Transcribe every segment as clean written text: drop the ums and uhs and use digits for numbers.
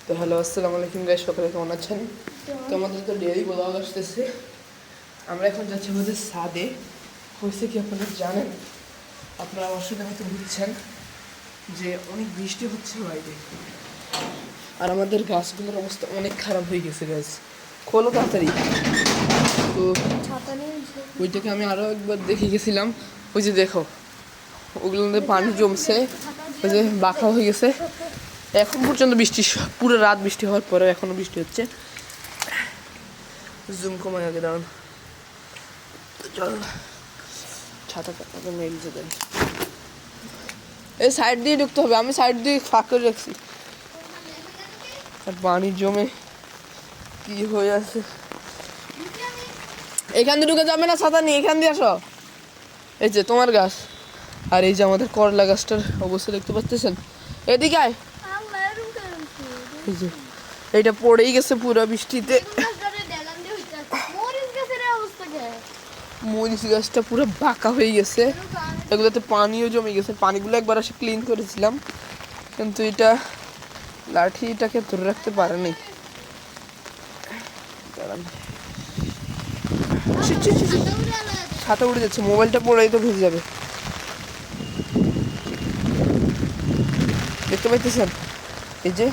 তো হ্যালো, আসসালামু আলাইকুম গাইস, সকালে কেমন আছেন? তো আমাদের তো ডেইলি ব্লগ আসতেছে। আমরা এখন যাচ্ছি আমাদের ছাদে। হয়েছে কি আপনারা জানেন, আপনারা আমার সাথে হয়তো বুঝছেন যে অনেক বৃষ্টি হচ্ছে বাইরে, আর আমাদের গাছগুলোর অবস্থা অনেক খারাপ হয়ে গেছে গাছ। খোলো তাড়াতাড়ি। তো ওইটাকে আমি আরও একবার দেখে গেছিলাম। ওই যে দেখো, ওগুলোতে পানি জমছে, ওই যে বাঁকা হয়ে গেছে। এখন পর্যন্ত বৃষ্টি, পুরো রাত বৃষ্টি হওয়ার পরে এখনো বৃষ্টি হচ্ছে। জুম কমায় আগে দাঁড়ান, চল ছাতাটা মেল যে দেন। এই সাইড দিয়ে ঢুকতে হবে, আমি সাইড দিয়ে ফাঁক করে রাখছি। আর পানি জমে কি হয়ে আছে, এখান দিয়ে ঢুকে যাবে না, ছাতা নিয়ে এখান দিয়ে আসো। এই যে তোমার গাছ, আর এই যে আমাদের করলা গাছটার অবস্থা দেখতে পাচ্ছেন। এদিকে আয়। এই যে এইটা পড়েই গেছে পুরো বৃষ্টিতে। মরিচ গাছটা পুরো বাঁকা হয়ে গেছে, এগুলোতে পানিও জমে গেছে। পানিগুলো একবার এসে ক্লিন করেছিলাম, কিন্তু এটা লাঠিটাকে ধরে রাখতে পারেনি। ছাতা উড়ে যাচ্ছে, মোবাইলটা পড়েই তো ভেসে যাবে। দেখতে পাইতেছেন এই যে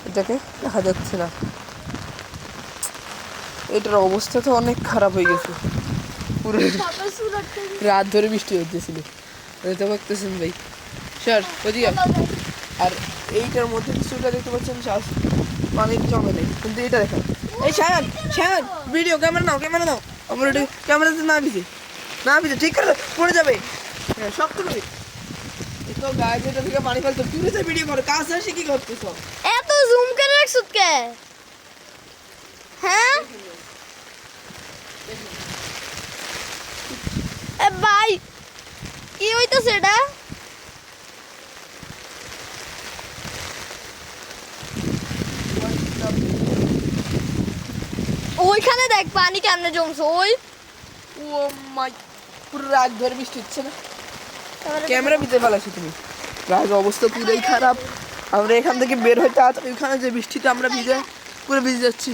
এটাকে দেখা যাচ্ছে না, এটার অবস্থা তো অনেক খারাপ হয়ে গেছে। পুরো রাত ধরে বৃষ্টি হতেছিল, দেখতে পাচ্ছেন ভাই। স্যার ওদিকে। আর এইটার মধ্যে কিছুটা দেখতে পাচ্ছেন শ্বাস পানির জমে নেই, কিন্তু এটা দেখেন। এই স্যার স্যার ভিডিও ক্যামেরা নাও আমার ওটা ক্যামেরাতে না ভিজে ঠিক করে পড়ে যাবে। হ্যাঁ শক্ত করে তো গায়ে যেটা থেকে পানি ফেলতো, তুই যে ভিডিও করে কাছে এসে কি করতেছ? এত জুম করে রাখছত কে? হ্যাঁ এ ভাই কি হইতাছে এটা? ওইখানে দেখ পানি কেমনে জমছে। ওই ও মাই, পুরো রাত ধরে বৃষ্টি হচ্ছে না, ক্যামেরা ভিতরে ফেলাছো তুমি। রাত অবস্থা পুরোই খারাপ। আমরা এখান থেকে বের হইতে ওইখানে যে বৃষ্টিতে আমরা পুরো ভিজে যাচ্ছি।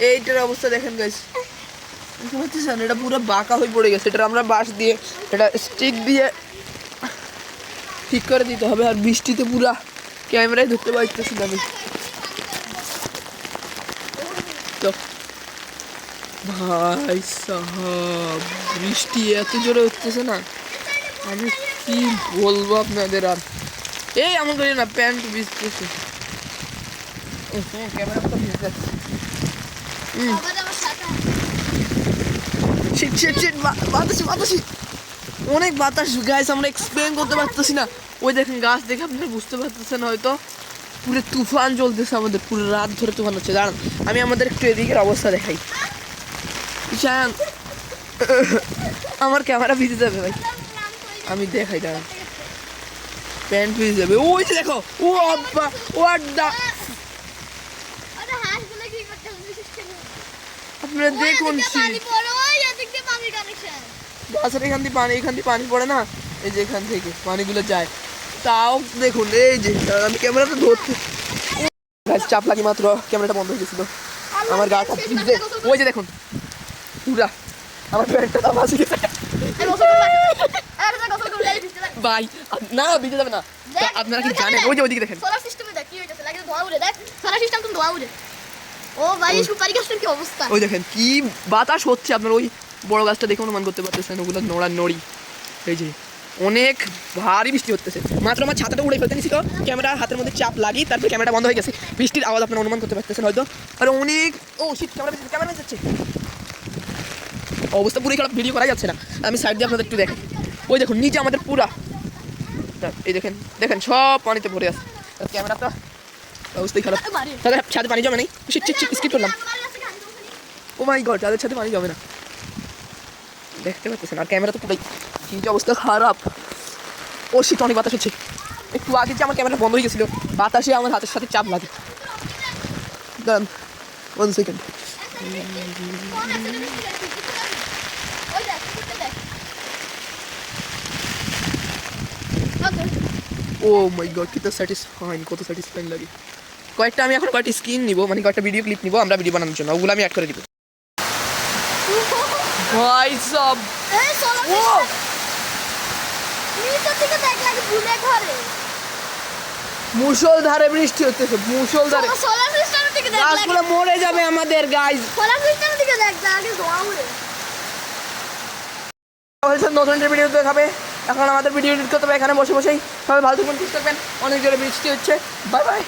এইটার অবস্থা দেখেন গাইস, বুঝতে পারছেন? এটা পুরো বাঁকা হয়ে পড়ে গেছে। এটা আমরা বাঁশ দিয়ে, এটা স্টিক দিয়ে ঠিক করে দিতে হবে। আর বৃষ্টিতে পুরা ক্যামেরায় ধরতে পারতেছি না আমি। তো ভাই সাহাব, বৃষ্টি এত জোরে হচ্ছে না, আমি কি বলবো আপনাদের। আর এই এমন করি না, প্যান্ট ভিজতেছে। ক্যামেরাটা ভিজে যাচ্ছে। বাতাসি অনেক বাতাস গাইস, আমরা এক্সপ্লেন করতে পারতেছি না। ওই দেখেন গাছ দেখে আপনারা বুঝতে পারতেছেন হয়তো, পুরো তুফান চলতেছে আমাদের, পুরো রাত ধরে তুফান হচ্ছে। দাঁড়ান আমি আমাদের একটু এদিকের অবস্থা দেখাই। আমার ক্যামেরা ভিজে যাবে ভাই, আমি দেখাই। দাঁড়ান, প্যান্ট ভিজে যাবে। ওই যে দেখো, ও আব্বা, ও আড্ডা, আপনারা দেখুন গাছের এখান দিয়ে পানি পড়ে না, এই যে এখান থেকে পানিগুলো যায়। তাও দেখুন, এই যে আমি ক্যামেরাটা ধরতে চাপ লাগি মাত্র ক্যামেরাটা বন্ধ হয়ে গেছিল। আমার গাটা ভিজে, ওই যে দেখুন পুরা আমার প্যান্টটা ভাসে গেছে ভাই। না ভিজে যাবে না, আপনারা কি জানেন? ওই যে ওইদিকে দেখেন, সোলার সিস্টেমে দেখ কি হইতাছে, লাগে ধোঁয়া উড়ে। দেখ সোলার সিস্টেম তো ধোঁয়া উড়ে। ও ভাই সুপারি গাছের কি অবস্থা, ওই দেখেন কি বাতাস হচ্ছে। আপনার ওই বড় গাছটা দেখে অনুমান করতে পারতেছেন, ওগুলো নড়ি। এই যে অনেক ভারী বৃষ্টি হতেছে। মাত্র আমার ছাতাটা উড়ে ফেলতে নিছিল, ক্যামেরা হাতের মধ্যে চাপ লাগি, তারপরে ক্যামেরাটা বন্ধ হয়ে গেছে। বৃষ্টির আওয়াজ আপনারা অনুমান করতে পারতেছেন হয়তো। আর অনেক ক্যামেরা যাচ্ছে, অবস্থা পুরোই খারাপ, ভিডিও করা যাচ্ছে না। আমি সাইড দিয়ে আপনাদের একটু দেখেন, ওই দেখুন নিচে আমাদের পুরা, এই দেখেন সব পানিতে ভরে আছে। ক্যামেরাটা অবস্থাই খারাপ, তাদের ছাদে পানি জমে নেই। স্কিপ করলাম। ও মাই গড, তাদের সাথে পানি জমে না, দেখতে পাচ্ছেন। আর ক্যামেরা তো পুরাই কি যে অবস্থা খারাপ। ও শীত, অনেক বাতাস হচ্ছে। একটু আগে যে আমার ক্যামেরা বন্ধ হয়ে গেছিলো, বাতাসে আমার হাতের সাথে চাপ লাগে। দাঁড়ান 1 সেকেন্ড। ও মাই গড, কত স্যাটিসফাইং লাগে। কয়েকটা আমি এখন কয়েকটা স্ক্রিন নিব, মানে কয়েকটা ভিডিও ক্লিপ নিব আমরা ভিডিও বানানোর জন্য, ওগুলো আমি অ্যাড করে দিব। ভাই সব এই সোলার ও নিচের দিকে দেখ লাগে ভুলে ঘরে মুষলধারে বৃষ্টি হচ্ছে, মুষলধারে সোলার সিস্টেমের দিকে দেখ লাগে গাছগুলো মরে যাবে আমাদের গাইজ। সোলার সিস্টেমের দিকে দেখ আগে ধোয়া উড়ে নতুন একটা ভিডিও দেখাবে, এখন আমাদের ভিডিও এডিট করতে হবে এখানে বসে বসেই। সবাই ভালো থাকবেন, সুস্থ থাকবেন, অনেক জোরে বৃষ্টি হচ্ছে, বাই বাই।